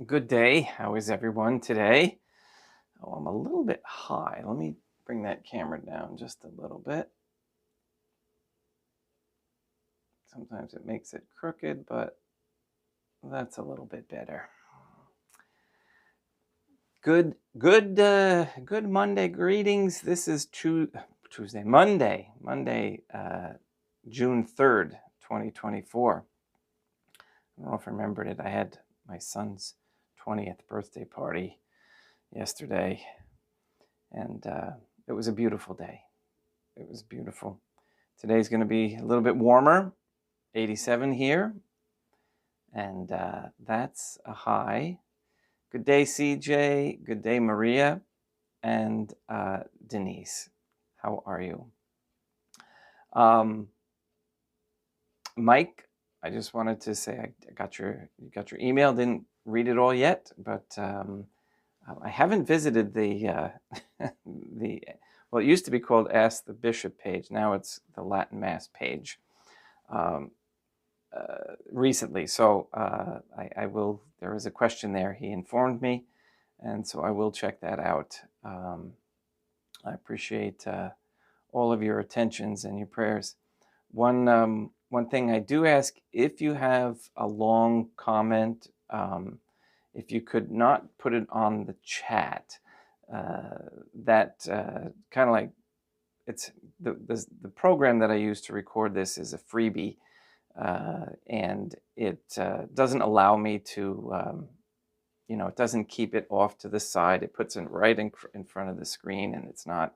Good day. How is everyone today? Oh, I'm a little bit high. Let me bring that camera down just a little bit. Sometimes it makes it crooked, but that's a little bit better. Good Monday greetings. This is Monday, June 3rd, 2024. I don't know if I remembered it. I had my son's 20th birthday party yesterday, and it was a beautiful day. It was beautiful. Today's going to be a little bit warmer, 87 here, and that's a high. Good day, CJ. Good day, Maria, and Denise. How are you? Mike, I just wanted to say I got your email. Didn't read it all yet, but I haven't visited the well, it used to be called Ask the Bishop page. Now it's the Latin Mass page. Recently, so I will. There is a question there. He informed me, and so I will check that out. I appreciate all of your attentions and your prayers. One thing I do ask: if you have a long comment, if you could not put it on the chat, that kind of like it's the program that I use to record this is a freebie. And it doesn't allow me to, it doesn't keep it off to the side. It puts it right in front of the screen, and it's not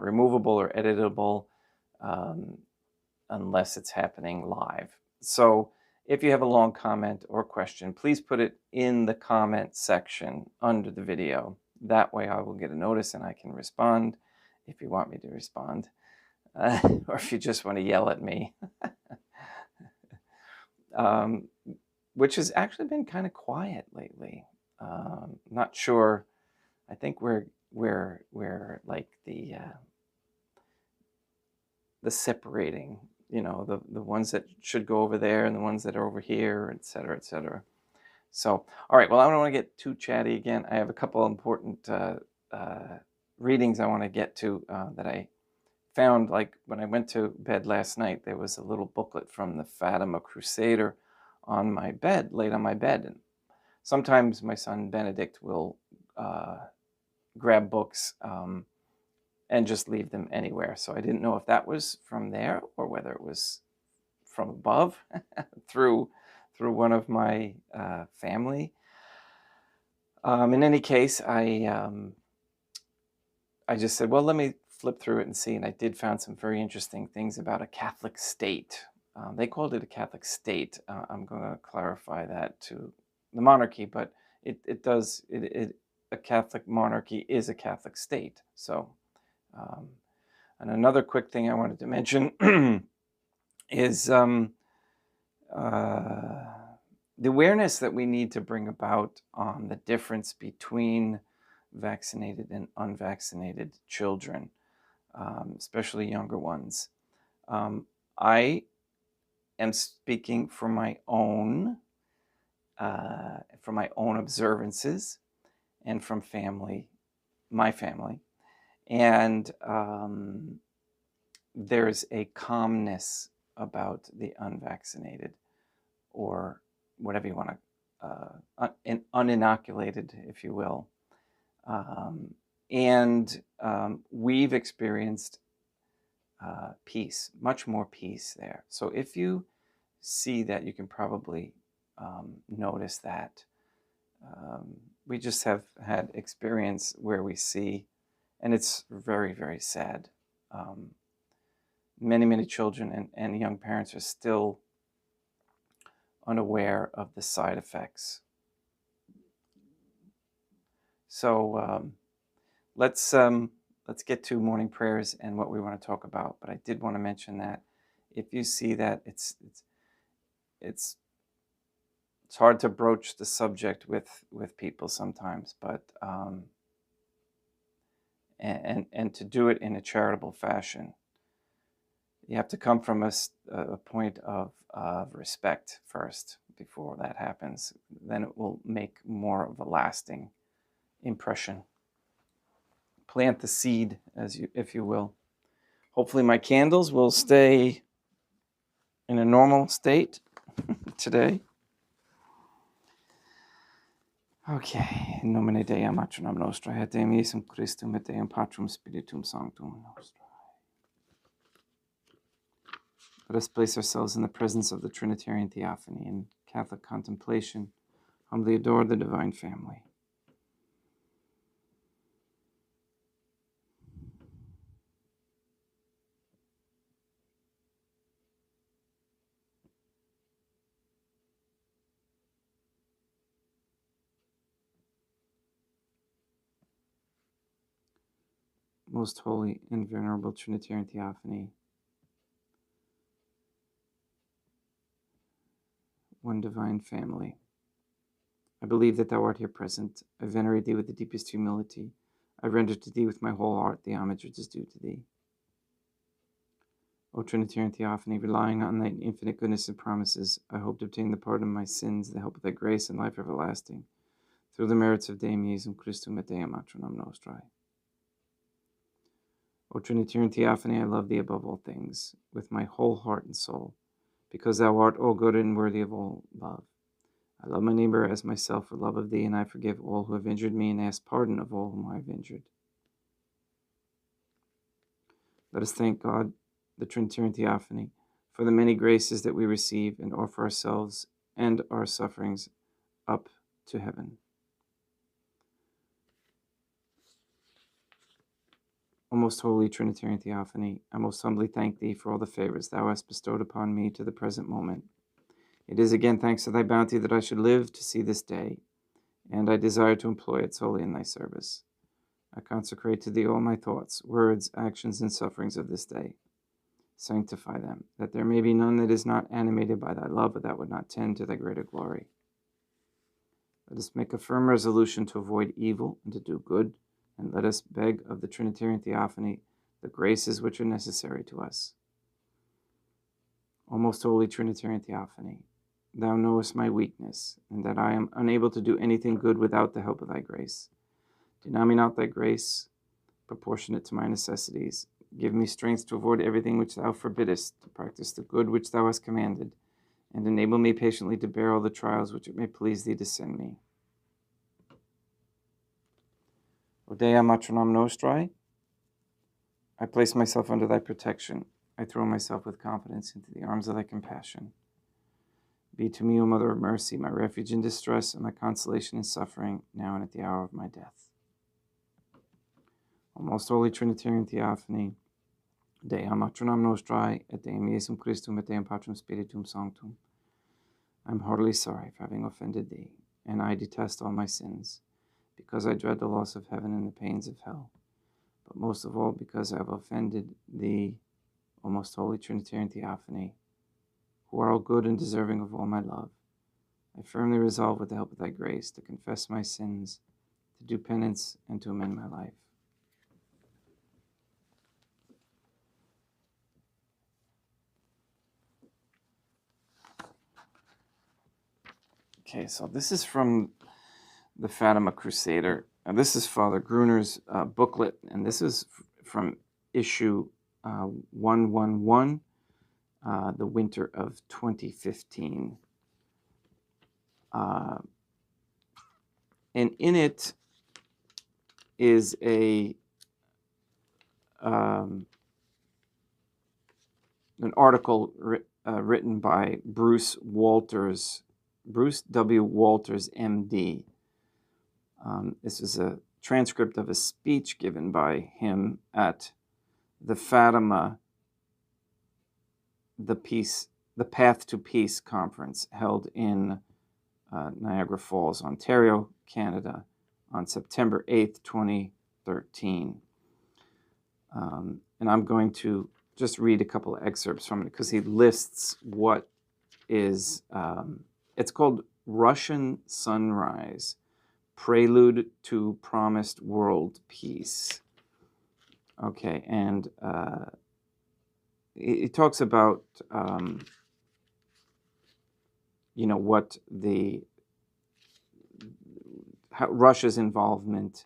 removable or editable unless it's happening live. So if you have a long comment or question, please put it in the comment section under the video. That way I will get a notice and I can respond if you want me to respond, or if you just want to yell at me. Which has actually been kind of quiet lately. Not sure. I think we're like the separating, the ones that should go over there and the ones that are over here, et cetera, et cetera. So, all right. Well, I don't want to get too chatty again. I have a couple important readings I want to get to that I found. Like when I went to bed last night, there was a little booklet from the Fatima Crusader on my bed, laid on my bed. And sometimes my son Benedict will grab books and just leave them anywhere. So I didn't know if that was from there or whether it was from above through one of my family. In any case, I just said, well, let me flip through it and see. And I did find some very interesting things about a Catholic state. They called it a Catholic state. I'm going to clarify that to the monarchy, but a Catholic monarchy is a Catholic state. So, and another quick thing I wanted to mention is the awareness that we need to bring about on the difference between vaccinated and unvaccinated children, especially younger ones. I am speaking from my own observances and from my family, and there's a calmness about the unvaccinated, or whatever you want to, uninoculated, if you will. And we've experienced peace, much more peace there. So if you see that, you can probably notice that. We just have had experience where we see, and it's very, very sad. Many children and young parents are still unaware of the side effects. So let's get to morning prayers and what we want to talk about. But I did want to mention that if you see that, it's hard to broach the subject with people sometimes, but and to do it in a charitable fashion. You have to come from a point of respect first. before that happens. Then it will make more of a lasting impression. Plant the seed, if you will. Hopefully my candles will stay in a normal state today. Okay. In nomine Dei, Matronam Nostrae, et Deum Iesum Christum, et Deum Patrum Spiritum Sanctum Nostrae. Let us place ourselves in the presence of the Trinitarian Theophany in Catholic contemplation, humbly adore the Divine Family. Most holy and venerable Trinitarian Theophany, one Divine Family, I believe that thou art here present. I venerate thee with the deepest humility. I render to thee with my whole heart the homage which is due to thee. O Trinitarian Theophany, relying on thy infinite goodness and promises, I hope to obtain the pardon of my sins, the help of thy grace, and life everlasting, through the merits of Deum Iesum Christum et Deum Matronam Nostrae. O Trinitarian Theophany, I love thee above all things, with my whole heart and soul, because thou art all good and worthy of all love. I love my neighbor as myself for love of thee, and I forgive all who have injured me and ask pardon of all whom I have injured. Let us thank God, the Trinitarian Theophany, for the many graces that we receive, and offer ourselves and our sufferings up to heaven. O most holy Trinitarian Theophany, I most humbly thank thee for all the favors thou hast bestowed upon me to the present moment. It is again thanks to thy bounty that I should live to see this day, and I desire to employ it solely in thy service. I consecrate to thee all my thoughts, words, actions, and sufferings of this day. Sanctify them, that there may be none that is not animated by thy love, or that would not tend to thy greater glory. Let us make a firm resolution to avoid evil and to do good, and let us beg of the Trinitarian Theophany the graces which are necessary to us. O most holy Trinitarian Theophany, thou knowest my weakness, and that I am unable to do anything good without the help of thy grace. Deny me not thy grace, proportionate to my necessities. Give me strength to avoid everything which thou forbiddest, to practice the good which thou hast commanded, and enable me patiently to bear all the trials which it may please thee to send me. O Dea Matronam Nostrae, I place myself under thy protection. I throw myself with confidence into the arms of thy compassion. Be to me, O Mother of Mercy, my refuge in distress and my consolation in suffering, now and at the hour of my death. O most holy Trinitarian Theophany, Dea Matronam Nostrae, et Deum Iesum Christum, et Deum Patrum Spiritum Sanctum, I am heartily sorry for having offended thee, and I detest all my sins, because I dread the loss of heaven and the pains of hell, but most of all because I have offended thee, O most holy Trinitarian Theophany, who are all good and deserving of all my love. I firmly resolve, with the help of thy grace, to confess my sins, to do penance, and to amend my life. Okay, so this is from the Fatima Crusader. And this is Father Gruner's booklet, and this is from issue 111, the winter of 2015. And in it is an article written by Bruce W. Walters, M.D. This is a transcript of a speech given by him at the Fatima, the Path to Peace conference held in Niagara Falls, Ontario, Canada, on September 8th, 2013. And I'm going to just read a couple of excerpts from it because he lists what is, it's called Russian Sunrise, Prelude to Promised World Peace. Okay, and he talks about what Russia's involvement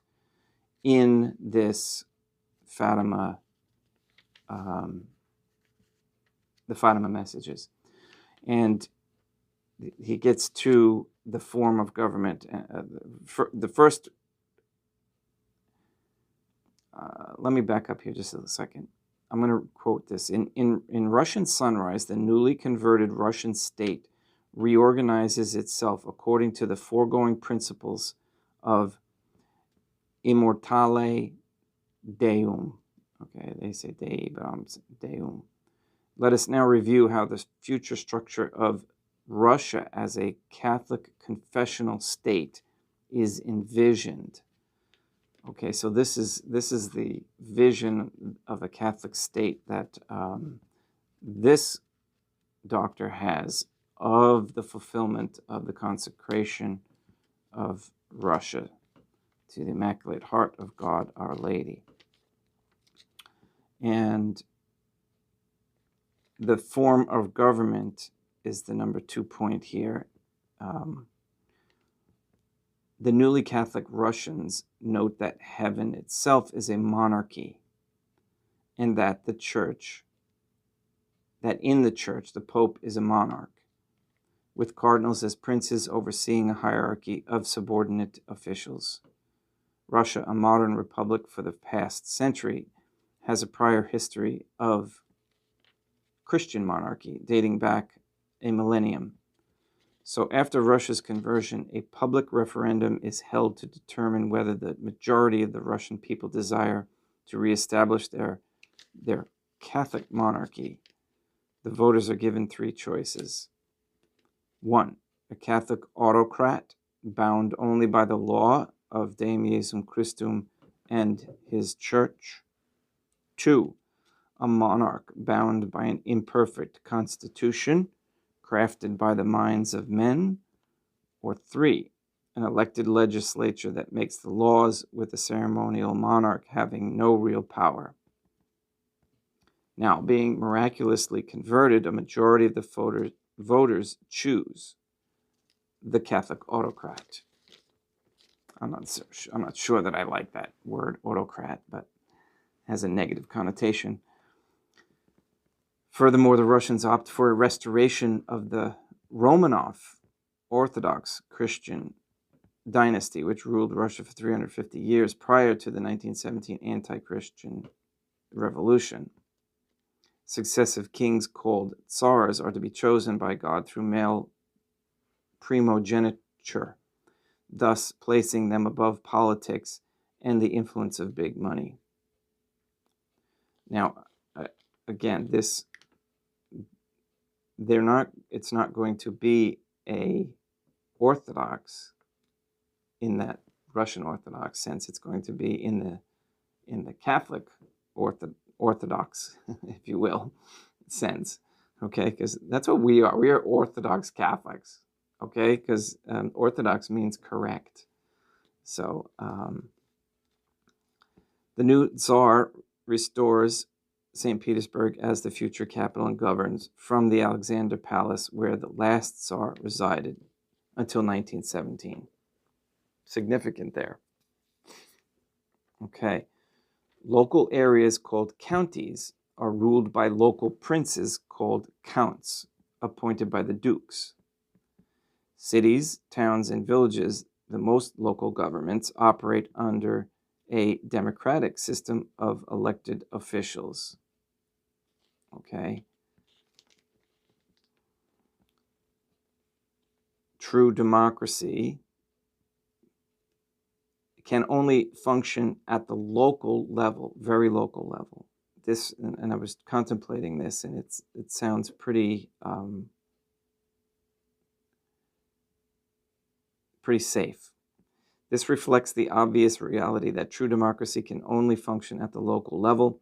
in this Fatima, the Fatima messages. And he gets to the form of government. The first, let me back up here just a second. I'm going to quote this. In Russian Sunrise, the newly converted Russian state reorganizes itself according to the foregoing principles of immortale deum. Okay, they say Dei, but I'm saying deum. Let us now review how the future structure of Russia as a Catholic confessional state is envisioned. Okay, so this is the vision of a Catholic state that this doctor has of the fulfillment of the consecration of Russia to the Immaculate Heart of God, Our Lady. And the form of government is the number 2 point here. The newly Catholic Russians note that heaven itself is a monarchy, and that in the church, the Pope is a monarch, with cardinals as princes overseeing a hierarchy of subordinate officials. Russia, a modern republic for the past century, has a prior history of Christian monarchy dating back a millennium. So after Russia's conversion, a public referendum is held to determine whether the majority of the Russian people desire to reestablish their Catholic monarchy. The voters are given 3 choices. 1, a Catholic autocrat bound only by the law of Deum Jesum Christum and his church. 2, a monarch bound by an imperfect constitution crafted by the minds of men. Or 3, an elected legislature that makes the laws with the ceremonial monarch having no real power. Now, being miraculously converted, a majority of the voters choose the Catholic autocrat. I'm not sure that I like that word autocrat, but it has a negative connotation. Furthermore, the Russians opt for a restoration of the Romanov Orthodox Christian dynasty, which ruled Russia for 350 years prior to the 1917 anti-Christian revolution. Successive kings, called tsars, are to be chosen by God through male primogeniture, thus placing them above politics and the influence of big money. Now, again, it's not going to be a Orthodox in that Russian Orthodox sense. It's going to be in the Catholic Orthodox, if you will, sense. Okay, because that's what we are. We are Orthodox Catholics. Okay, because Orthodox means correct. So the new Tsar restores St. Petersburg as the future capital and governs from the Alexander Palace, where the last Tsar resided until 1917. Significant there. Okay. Local areas called counties are ruled by local princes called counts, appointed by the dukes. Cities, towns, and villages, the most local governments, operate under a democratic system of elected officials. Okay. True democracy can only function at the local level, very local level. This, and I was contemplating this, and it sounds pretty safe. This reflects the obvious reality that true democracy can only function at the local level.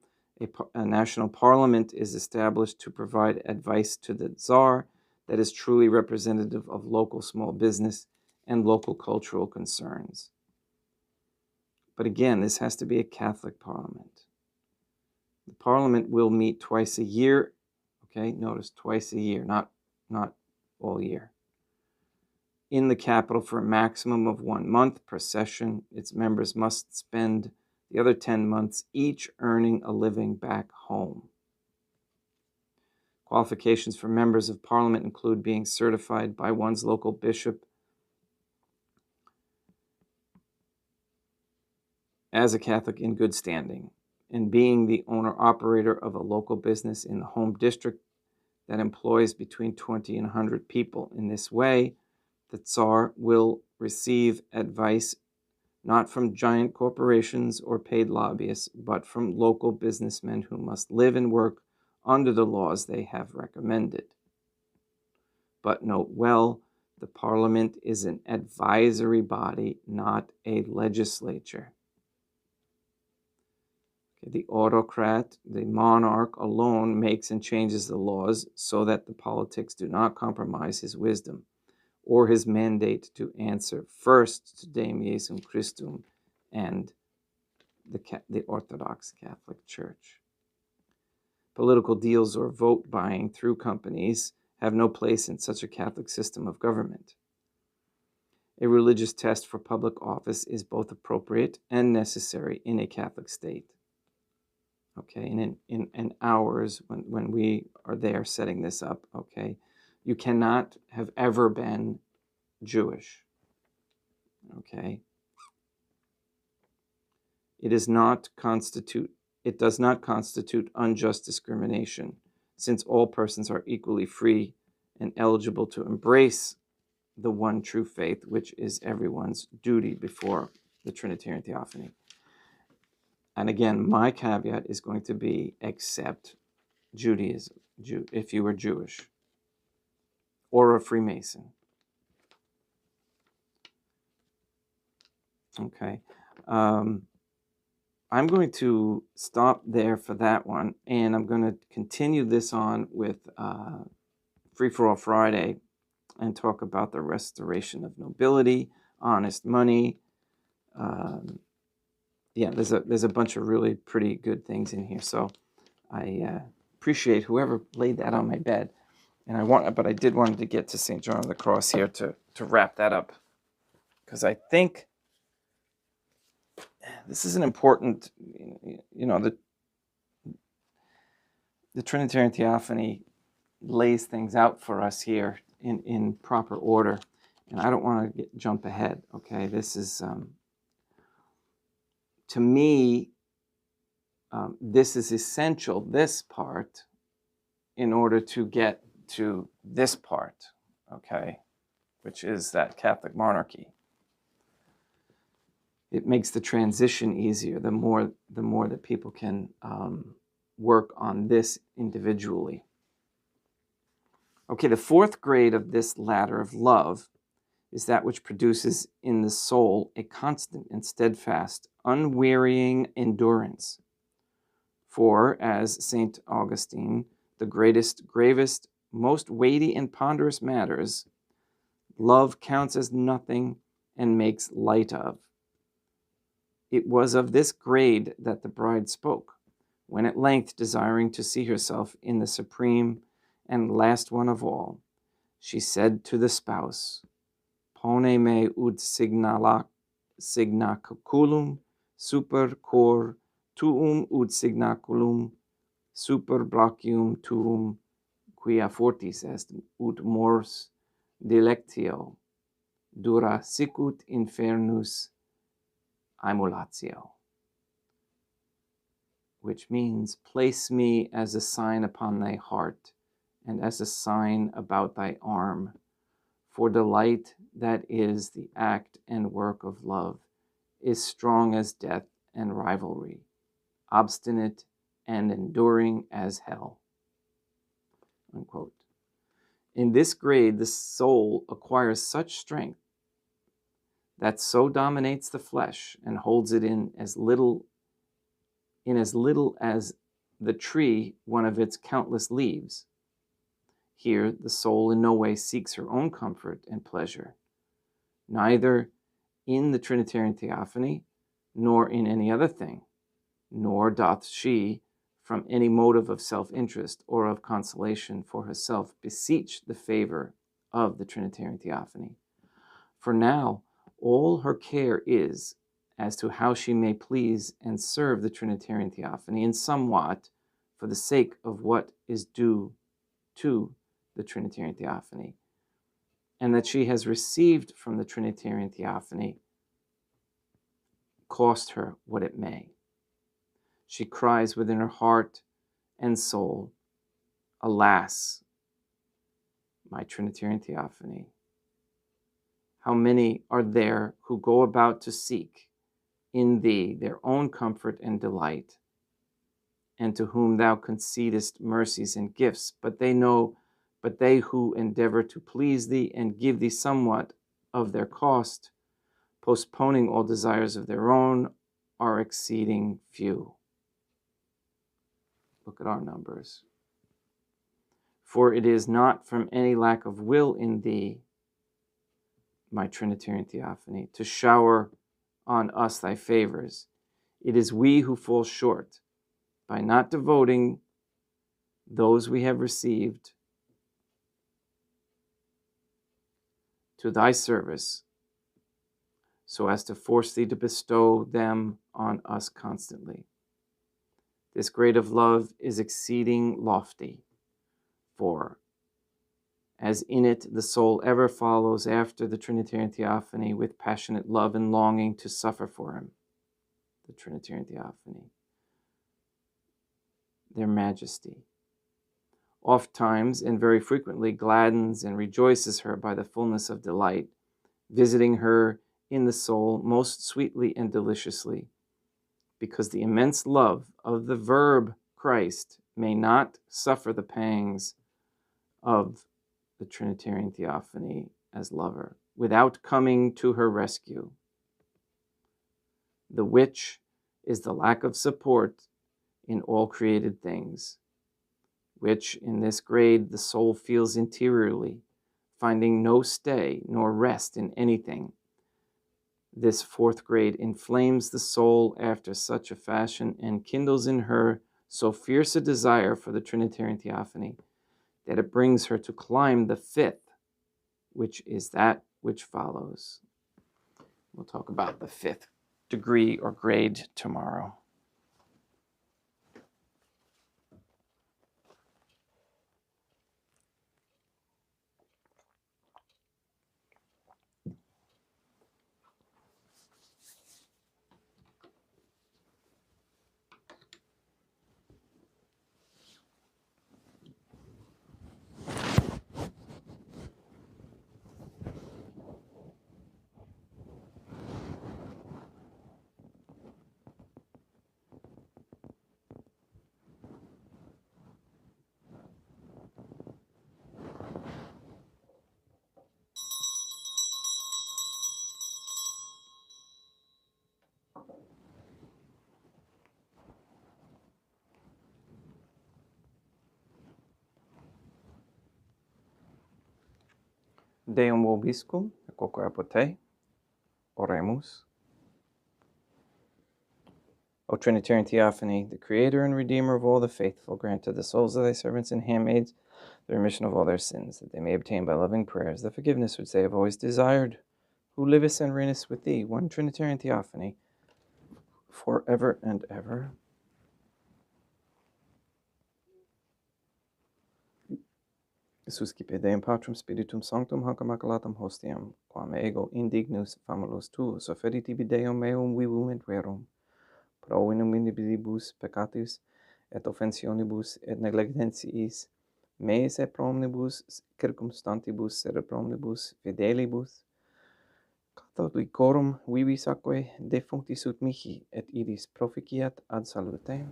A national parliament is established to provide advice to the Tsar that is truly representative of local small business and local cultural concerns. But again, this has to be a Catholic parliament. The parliament will meet twice a year. Okay, notice twice a year, not all year. in the capital for a maximum of 1 month per session. Its members must spend the other 10 months each earning a living back home. Qualifications for members of parliament include being certified by one's local bishop as a Catholic in good standing, and being the owner-operator of a local business in the home district that employs between 20 and 100 people. In this way, the Tsar will receive advice not from giant corporations or paid lobbyists, but from local businessmen who must live and work under the laws they have recommended. But note well, the parliament is an advisory body, not a legislature. The autocrat, the monarch alone makes and changes the laws so that the politics do not compromise his wisdom or his mandate to answer first to Dei Jesum Christum and the Orthodox Catholic Church. Political deals or vote buying through companies have no place in such a Catholic system of government. A religious test for public office is both appropriate and necessary in a Catholic state. Okay, and in ours, when we are there setting this up, okay, you cannot have ever been Jewish. Okay. It does not constitute unjust discrimination, since all persons are equally free and eligible to embrace the one true faith, which is everyone's duty before the Trinitarian Theophany. And again, my caveat is going to be except Judaism, if you were Jewish or a Freemason. Okay. I'm going to stop there for that one, and I'm going to continue this on with Free for All Friday and talk about the restoration of nobility, honest money. There's a bunch of really pretty good things in here. So I appreciate whoever laid that on my bed, but I did want to get to St. John of the Cross here to wrap that up, because I think this is an important, the Trinitarian Theophany lays things out for us here in proper order, and I don't want to jump ahead. Okay, this is to me, this is essential, this part, in order to get to this part, okay, which is that Catholic monarchy. It makes the transition easier the more that people can work on this individually. Okay, the fourth grade of this ladder of love is that which produces in the soul a constant and steadfast, unwearying endurance. For, as St. Augustine, the greatest, gravest, most weighty and ponderous matters, love counts as nothing and makes light of. It was of this grade that the bride spoke, when at length, desiring to see herself in the supreme and last one of all, she said to the spouse, Pone me ut signaculum super cor tuum ut signaculum super brachium tuum, quia fortis est ut mors delectio, dura sicut infernus aemulatio. Which means, place me as a sign upon thy heart, and as a sign about thy arm, for delight that is the act and work of love is strong as death and rivalry, obstinate and enduring as hell. Unquote. In this grade, the soul acquires such strength that so dominates the flesh and holds it in as little as the tree one of its countless leaves. Here, the soul in no way seeks her own comfort and pleasure, neither in the Trinitarian Theophany, nor in any other thing, nor doth she, from any motive of self-interest or of consolation for herself, beseech the favor of the Trinitarian Theophany, For now, all her care is as to how she may please and serve the Trinitarian Theophany, and somewhat for the sake of what is due to the Trinitarian Theophany, and that she has received from the Trinitarian Theophany, cost her what it may. She cries within her heart and soul, alas, my Trinitarian Theophany. How many are there who go about to seek in thee their own comfort and delight, and to whom thou concedest mercies and gifts, but they who endeavor to please thee and give thee somewhat of their cost, postponing all desires of their own, are exceeding few. Look at our numbers. For it is not from any lack of will in thee, my Trinitarian Theophany, to shower on us thy favors. It is we who fall short by not devoting those we have received to thy service, so as to force thee to bestow them on us constantly. This grade of love is exceeding lofty, for as in it the soul ever follows after the Trinitarian Theophany with passionate love and longing to suffer for him, the Trinitarian Theophany, their majesty, oft times and very frequently gladdens and rejoices her by the fullness of delight, visiting her in the soul most sweetly and deliciously, because the immense love of the Verb Christ may not suffer the pangs of the Trinitarian Theophany as lover, without coming to her rescue, the which is the lack of support in all created things, which in this grade the soul feels interiorly, finding no stay nor rest in anything. This fourth grade inflames the soul after such a fashion and kindles in her so fierce a desire for the Trinitarian Theophany that it brings her to climb the fifth, which is that which follows. We'll talk about the fifth degree or grade tomorrow. Deum vobiscum, quoque apote, oremus. O Trinitarian Theophany, the Creator and Redeemer of all the faithful, grant to the souls of thy servants and handmaids the remission of all their sins, that they may obtain by loving prayers the forgiveness which they have always desired, who livest and reignest with thee, one Trinitarian Theophany, forever and ever. Suscipe Deum Patrum Spiritum Sanctum hanc immaculatum hostiam, quam ego indignus famulus tuus, offeriti Deum meum vivum et verum, pro innumerabilibus peccatis et offensionibus et negligentiis meis et pro omnibus circumstantibus sed pro omnibus fidelibus catholicorum vivis atque defunctis ut mihi et iris proficiat ad salute.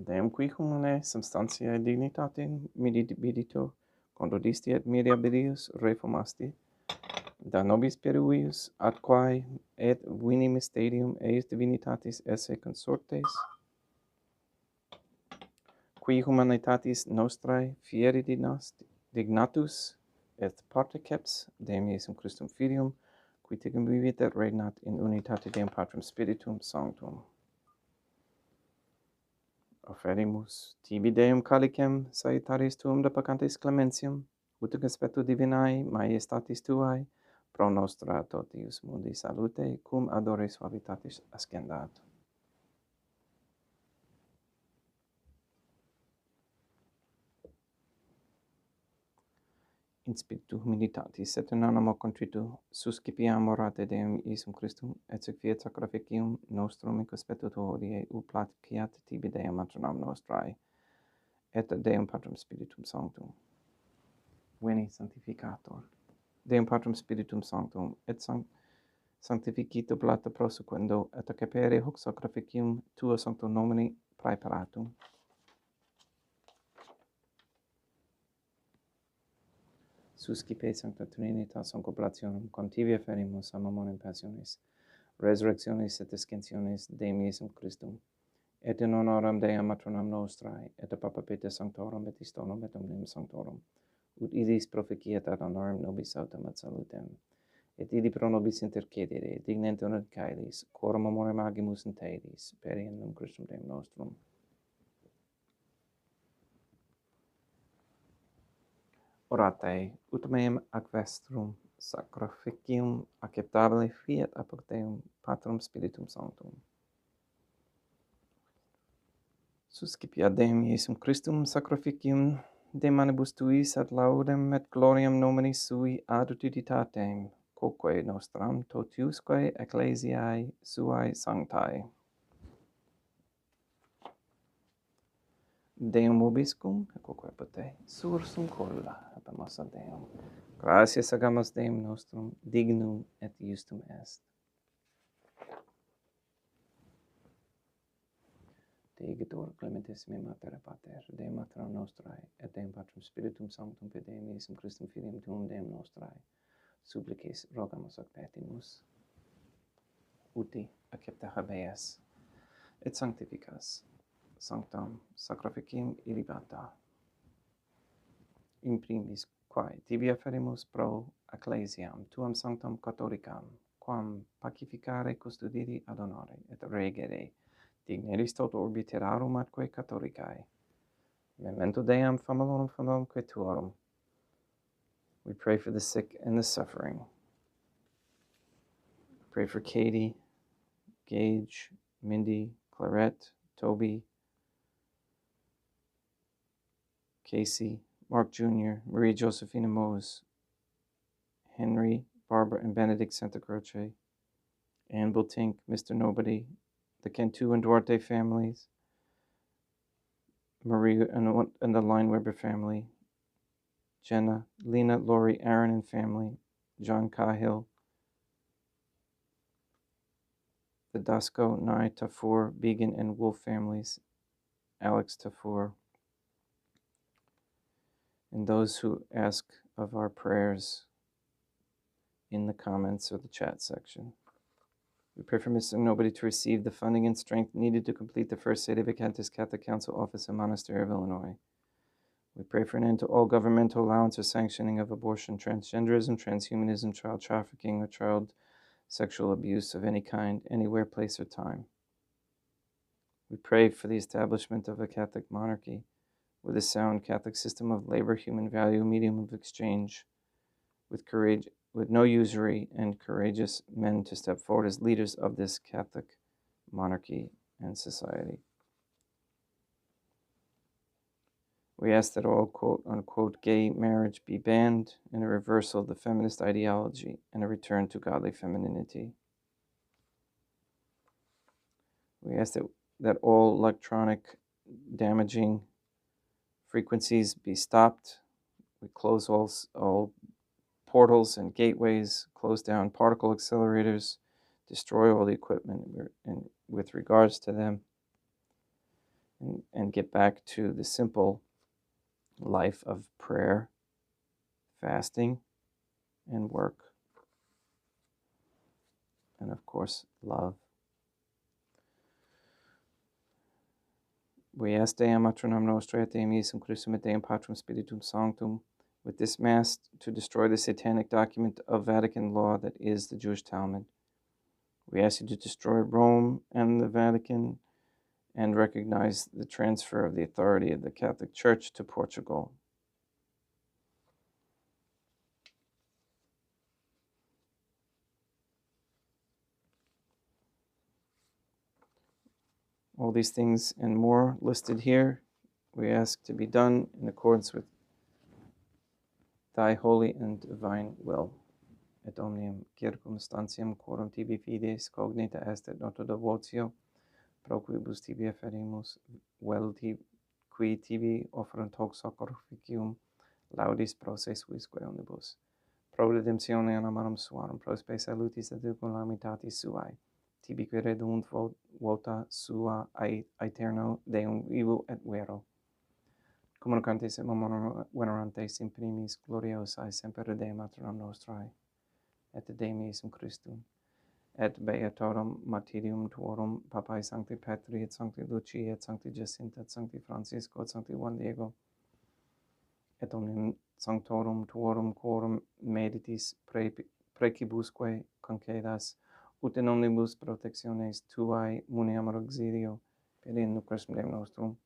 Deum qui humanae substantiae dignitatem midibiditur, condodisti et mirabilius reformasti, da nobis peruius atquae et vini mysterium eis divinitatis esse consortes, qui humanitatis nostrae fieri dignatus et particips Deum Iesum Christum Filium, qui ticum vivit et regnat in unitate Deum Patrum Spiritum Sanctum. Offerimus tibi Deum calicem saitaris tuum de peccantis clementium, ut respetu divinae maiestatis tuae, pro nostra totius mundi salute, cum adore suavitatis ascendat. In spiritu humilitatis et in animo contritu, suscipiam orate Deum Iesum Christum, et fiat sacrificium nostrum in conspectu tuo hodie, ut placiat tibi Deum matronam nostrae, et Deum Patrum Spiritum Sanctum. Veni Sanctificator. Deum Patrum Spiritum Sanctum, et sanctificito plata prosequendo, et accepere hoc sacrificium tuo sanctum nomini praeparatum. Suscipe Sancta Trinitas concoblationem, contivia ferimus amamon passionis, resurrectionis et ascensionis Deum Iesum Christum, et in honoram Deum matronam nostrae, et a Papa Peter Sanctorum et Istorum et omnium Sanctorum, ut illis proficiat ad honorem nobis autem et salutem, et idi pro nobis intercedere, dignentem et caelis, quorum amorem agimus in teis, per in Christum Deum nostrum. Orate, ut meum ac vestrum sacrificium acceptabile fiat apud Deum Patrum Spiritum Sanctum. Suscipiat Deum Iesum Christum sacrificium de manibus tuis ad laudem et gloriam nomini sui ad utilitatem, quoque nostram totiusque ecclesiae suae sanctae. Deum vobiscum, quoque pote, sursum colla, habemus ad Deum. Gratias agamus Deum nostrum, dignum et justum est. Deigetor clementissime Mater Pater, Deum Mater Nostrae, et Deum Patrum Spiritum Sanctum, per Deum Iesum Christum Filium Tuum Deum Nostrae, supplices rogamus ac petimus, uti accepta habeas, et sanctificas, sanctam sacrificium illibata. In primis, quae tibi afferimus pro ecclesiam tuam sanctam catholicam, quam pacificare custodiri ad honore, et regere, digneris tot orbi terrarum atque catholicae. Memento Deum famulum tuorum. We pray for the sick and the suffering. Pray for Katie, Gage, Mindy, Clarette, Toby, Casey, Mark Jr., Maria Josephina Mose, Henry, Barbara, and Benedict Santa Croce, Ann Bultink, Mr. Nobody, the Cantu and Duarte families, Maria and the Lineweber family, Jenna, Lena, Lori, Aaron, and family, John Cahill, the Dusko, Nye, Tafur, Began, and Wolf families, Alex Tafur, and those who ask of our prayers in the comments or the chat section. We pray for Mr. Nobody to receive the funding and strength needed to complete the first Sede Vacantis Catholic Council office in Monastery of Illinois. We pray for an end to all governmental allowance or sanctioning of abortion, transgenderism, transhumanism, child trafficking, or child sexual abuse of any kind, anywhere, place, or time. We pray for the establishment of a Catholic monarchy with a sound Catholic system of labor, human value, medium of exchange, with courage, with no usury, and courageous men to step forward as leaders of this Catholic monarchy and society. We ask that all quote-unquote gay marriage be banned, and a reversal of the feminist ideology and a return to godly femininity. We ask that all electronic damaging frequencies be stopped. We close all portals and gateways, close down particle accelerators, destroy all the equipment with regards to them, and get back to the simple life of prayer, fasting, and work, and of course, love. We ask Deum Matronam Nostrae et Deum Iesum Christum et Deum Patrum Spiritum Sanctum with this Mass to destroy the satanic document of Vatican law that is the Jewish Talmud. We ask you to destroy Rome and the Vatican and recognize the transfer of the authority of the Catholic Church to Portugal. All these things and more listed here, we ask to be done in accordance with thy holy and divine will. Et omnium circumstantiam quorum tibi fides cognita est et nota devotio, pro quibus tibi afferimus vel qui tibi offerent hoc sacrificium laudis pro se suisque omnibus. Pro redemptione anamarum suarum, pro spe salutis et calamitatis suae, tibi qui redunt vota sua aeterno Deum vivo et vero. Communicantes et venerantes in primis gloriosae semper Dei maternam nostrae, et Deum Iesum Christum, et beatorum martyrium tuorum, Papae Sancti Petri, et Sancti Lucia, et Sancti Jacinta, et Sancti Francisco, et Sancti Juan Diego, et omnium sanctorum tuorum quorum meditis precibusque concedas, ut in omnibus protectiones tuae muniamur auxilio, per in Christum Deum nostrum,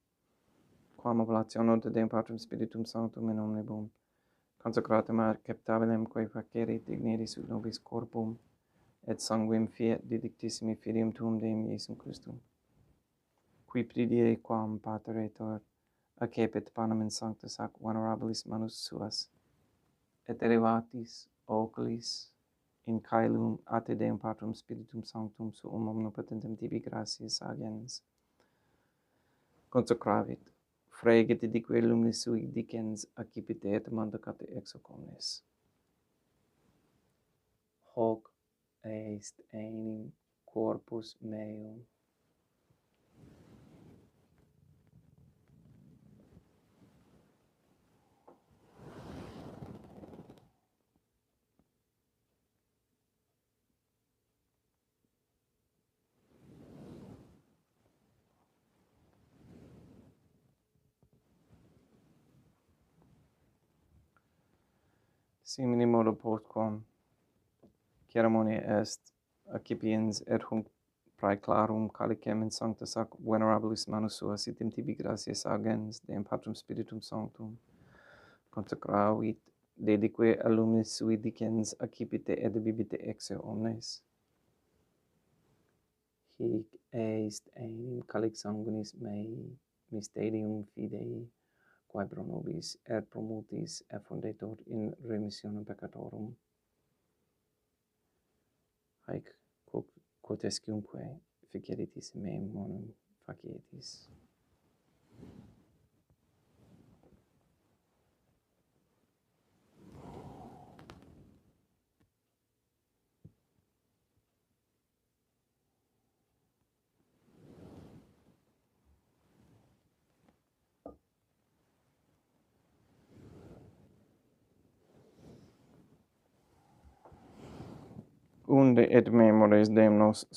quam oblationem de Deum Patrum Spiritum Sanctum in omnibus consecratum acceptabilem quae facerit digneris ut nobis corpum et sanguinem fiat didictissimi filium tuum Deum Iesum Christum, qui pridire quam pateretur accepit panem in sanctus ac venerabilis manus suas, et elevatis oculis in caelum a te Deum Patrum Spiritum Sanctum suum omnipotentem tibi gratias agens, consecravit, fregit dique luminis sui dicens accipite et mandacate ex hoc omnes. Hoc est enim corpus meum. Simini modo postquam ceremonia est accipiens et hunc praeclarum calicem in sanctus ac venerabilis manus suas item tibi gratias agens Deum Patrum Spiritum Sanctum consecravit dedique a luminis sui dicens accipite et bibite ex omnes. Hic est enim calix sanguinis mei mysterium fidei, quae pro nobis et pro multis effundetur in remissionem peccatorum. Haec quotescumque ficeritis meum monum facietis. Unde et memores Deum nos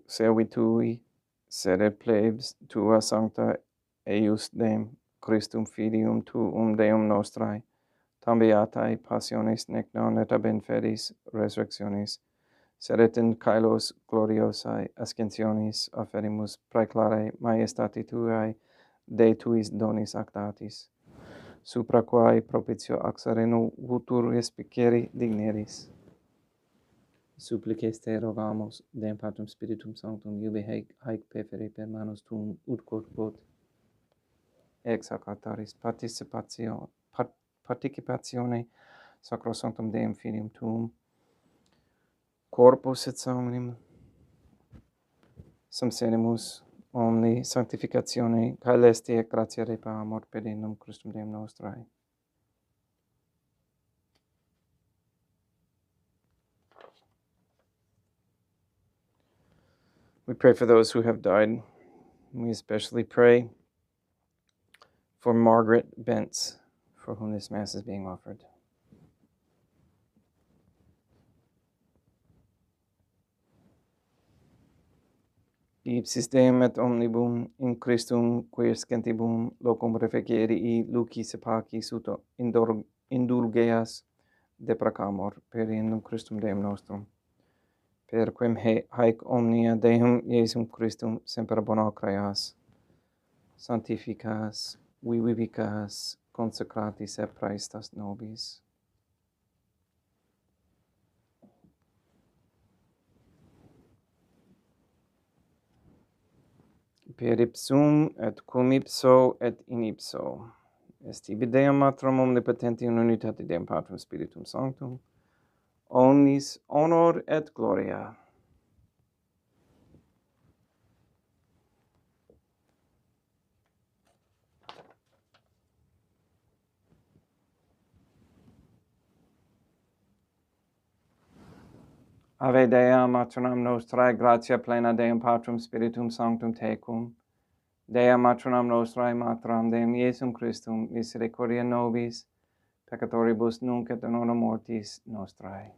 servitui, sed et plebs tua sancta eius Deum, Christum Filium tuum Deum nostrae, tam beatae passiones nec non et ab inferis resurrectionis, sed et in caelos gloriosae ascensionis afferimus praeclare maiestati tuae de tuis donis actatis, supra quae propitio ac sereno vutur respicere digneris. Supplices te rogamus, Deum Patrum Spiritum Sanctum, iube haec pefere per manus tuum ut quod ex hoc altaris participatione sacrosanctum Deum Filium tuum, corpus et sanguinem subsedimus omni sanctificatione caelesti et gratia repa amor per in Christum Deum nostrae. We pray for those who have died. We especially pray for Margaret Bentz, for whom this Mass is being offered. Ipsis Deum et omnibum in Christum quiescentibum locum refecerii lucis et pacis ut indulgeas deprecamur per in Christum Deum nostrum. Per quem haec omnia Deum Iesum Christum semper bona creas, sanctificas, vivicas, consecratis et praestas nobis. Per ipsum et cum ipso et in ipso. Est ibi Deum Matrum omnipotenti in unitate Deum Patrum Spiritum Sanctum, omnis honor et gloria. Ave Dea Matronam Nostrae, gratia plena Deum Patrum Spiritum Sanctum tecum, Dea Matronam Nostrae, Matram Deum Iesum Christum, misericordia nobis, peccatoribus nunc et in hora mortis nostrae.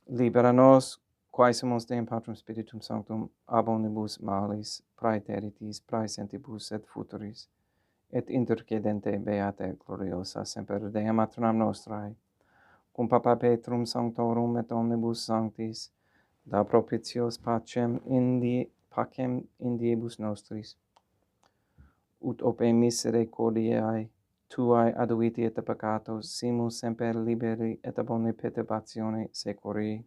Libera nos, quaesimus Deum Patrum Spiritum Sanctum, ab omnibus malis, praeteritis, praesentibus et futuris, et intercedente beata et gloriosa semper Dea Matronam Nostrae, cum Papa Petrum Sanctorum et omnibus sanctis, da propitios pacem in diebus nostris, ut ope misericordiae tuae aduiti et peccatos, simus semper liberi et ab omni perturbatione securi.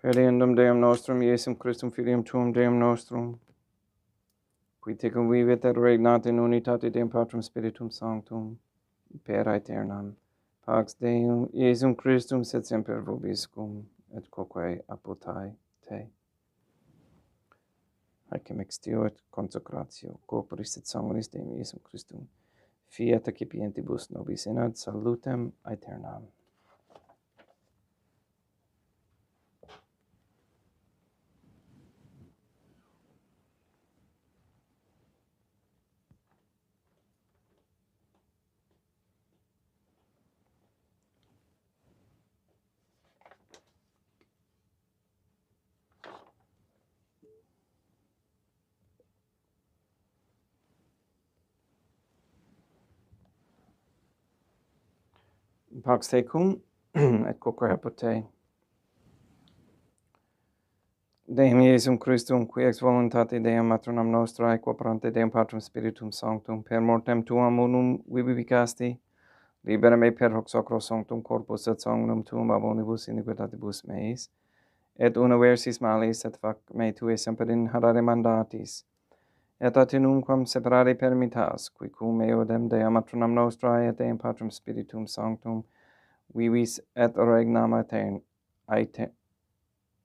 Per eundem Deum nostrum, Iesum Christum Filium Tuum, Deum nostrum, qui tecum vivit et regnat in unitate Deum Patrum Spiritum Sanctum, per aeternam. Pax Deum, Iesum Christum, sed semper vobiscum, et quoque apud te. Haecum extio et consecratio, corporis et sanguinis Deum Iesum Christum, fiat accipientibus nobis in ad salutem aeternam. Pax tecum, et quoque apud te. Deum Iesum Christum, qui ex voluntate Deum Matronam Nostrae, quoperante Deum Patrum Spiritum Sanctum, per mortem tuam unum vivicasti, libera me per hoc sacro sanctum corpus et sanguinum tuum ab omnibus iniquitatibus meis, et universis malis, et fac me tue semper inharare mandatis, et atinumquam separare permittas, qui cum eodem Deum Matronam Nostrae et Deum Patrum Spiritum Sanctum, vivis et regnam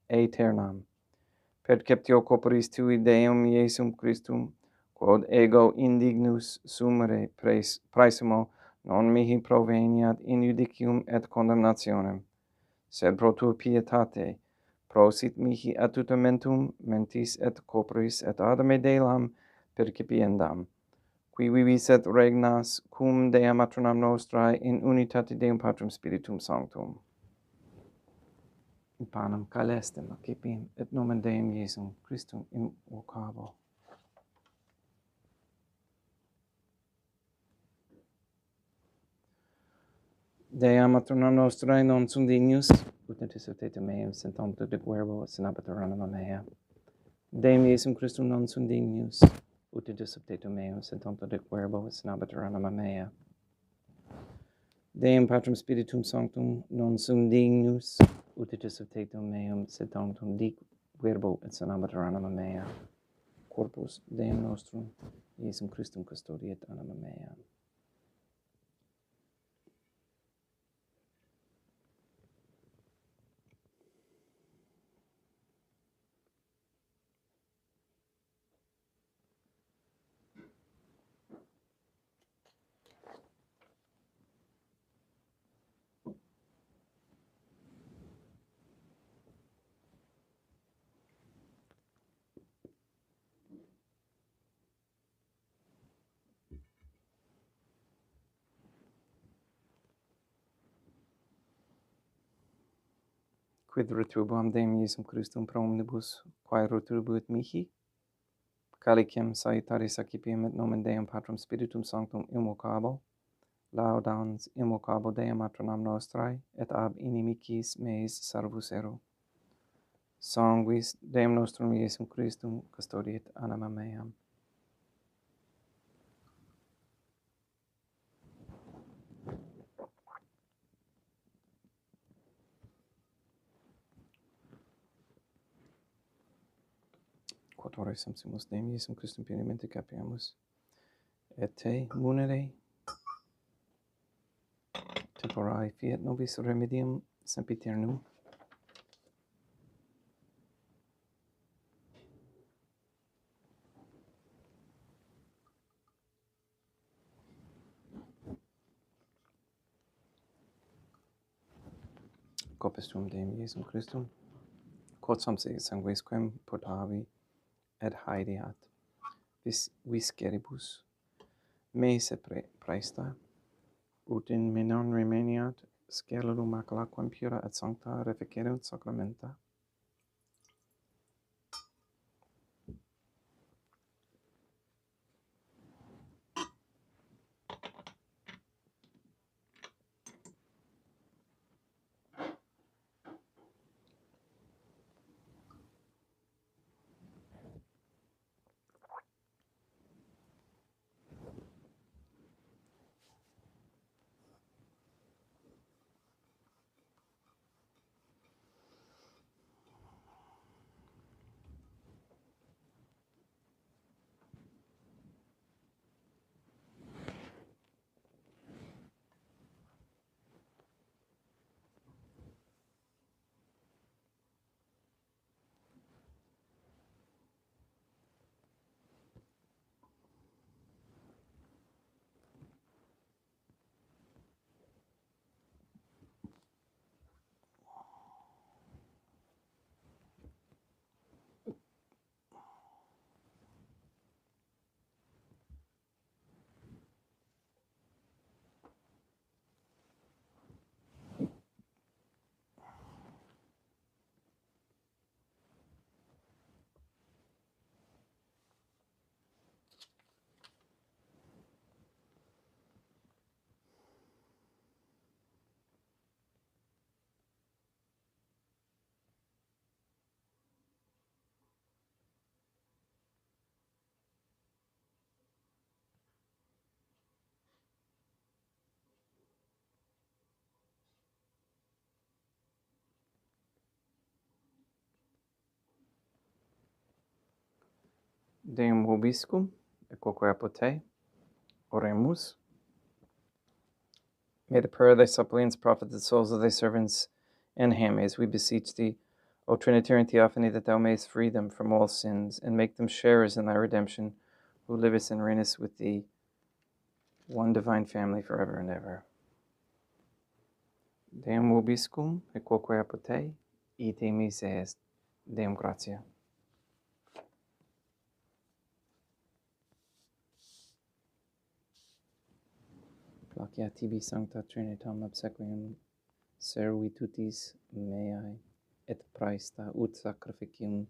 aeternam. Perceptio corporis tui Deum Iesum Christum, quod ego indignus sumere praesumo, non mihi proveniat in judicium et condemnationem, sed pro tua pietate, prosit mihi attutamentum mentis et corporis et ad me delam percipiendam, qui vivis et regnas cum Dea Matronam Nostrae in unitate Deum Patrum Spiritum Sanctum. Panem caelestem accipim et nomen Deum Iesum Christum invocabo. Dea Matronam Nostrae non sum dignus, ut anticipate meum sentantur de verbo et senabatur anima mea. Deum Iesum Christum non sum dignus, ut anticipate meum sentantur de verbo et senabatur anima mea. Deum Patrum Spiritum Sanctum non sum dignus, ut anticipate meum sentantum dic verbo et senabatur anima mea. Corpus Deum nostrum, Iesum Christum custodiet anima mea. Quid retribuam Deum Iesum Christum pro omnibus, quae retribuit mihi? Calicem saitaris accipiam et nomen Deum Patrum Spiritum Sanctum invocabo, laudans invocabo Deum matronam nostrae, et ab inimicis meis salvus ero. Sanguis Deum nostrum Iesum Christum custodiet anima meam. Quatore subsumus Deum Iesum Christum pienamente capiamus, et te munere temporae fiat nobis remedium sempiternum. Corpus tuum Deum Iesum Christum, quod samse sanguisquem potavi et haereat, visceribus meis et praesta, ut in me non remeniat scelero maculaquam pura et sancta reficerunt sacramenta. Deum vobiscum, et quoque apud te, oremus. May the prayer of thy suppliants profit the souls of thy servants and handmaids. We beseech thee, O Trinitarian Theophany, that thou mayest free them from all sins, and make them sharers in thy redemption, who livest and reignest with thee, one divine family, forever and ever. Deum vobiscum, et quoque apud te, ite mise est. Deum gratia. Placia tibi sancta Trinitam obsequium servitutis meae, et praesta ut sacrificium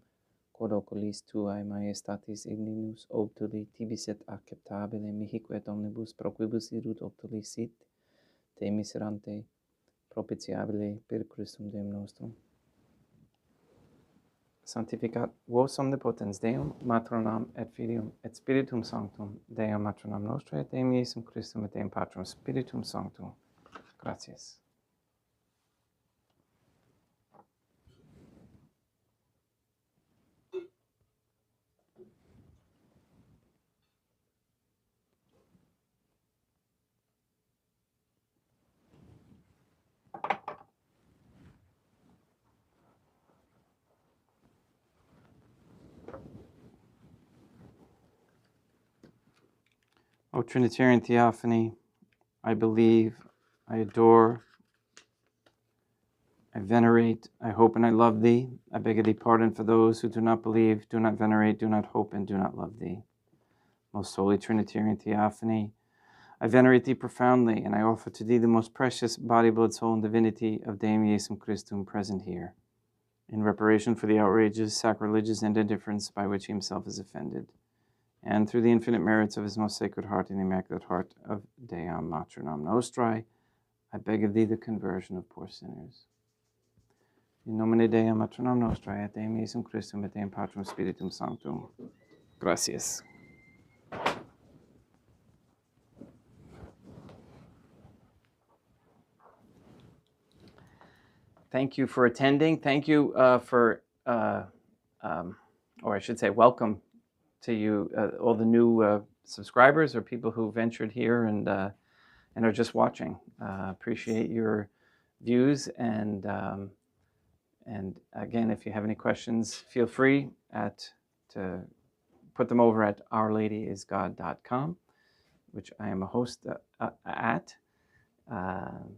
quod oculis tuae majestatis igninus obtuli tibis et acceptabile mihique et omnibus proquibus irut obtuli sit, te miserante propitiabile per Christum Deum nostrum. Sanctificat vos omnipotens Deum, matronam et filium et spiritum sanctum, Deum matronam nostrae, et Deum Iesum Christum, et Deum Patrum Spiritum Sanctum. Gratias. O Trinitarian Theophany, I believe, I adore, I venerate, I hope, and I love thee. I beg of thee pardon for those who do not believe, do not venerate, do not hope, and do not love thee. Most Holy Trinitarian Theophany, I venerate thee profoundly, and I offer to thee the most precious body, blood, soul, and divinity of Deum Iesum Christum present here, in reparation for the outrages, sacrileges, and indifference by which he himself is offended. and through the infinite merits of his most sacred heart and the immaculate heart of Deam Maternam Nostrae, I beg of thee the conversion of poor sinners. In nomine Deum Maternam Nostrae, et Deum Iesum Christum, et Deum Patrum Spiritum Sanctum. Gracias. Thank you for attending. Thank you or I should say, welcome to you, all the new subscribers or people who ventured here and are just watching. Appreciate your views, and again, if you have any questions, feel free to put them over at ourladyisgod.com, which I am a host at. I'm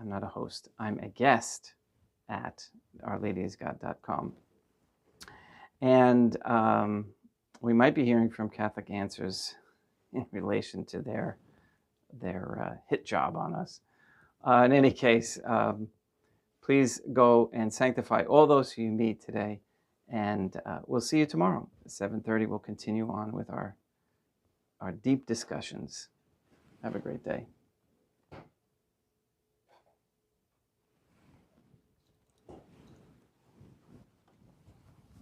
not a host, I'm a guest at ourladyisgod.com. And we might be hearing from Catholic Answers in relation to their hit job on us. In any case, please go and sanctify all those who you meet today, and we'll see you tomorrow at 7:30. We'll continue on with our deep discussions. Have a great day.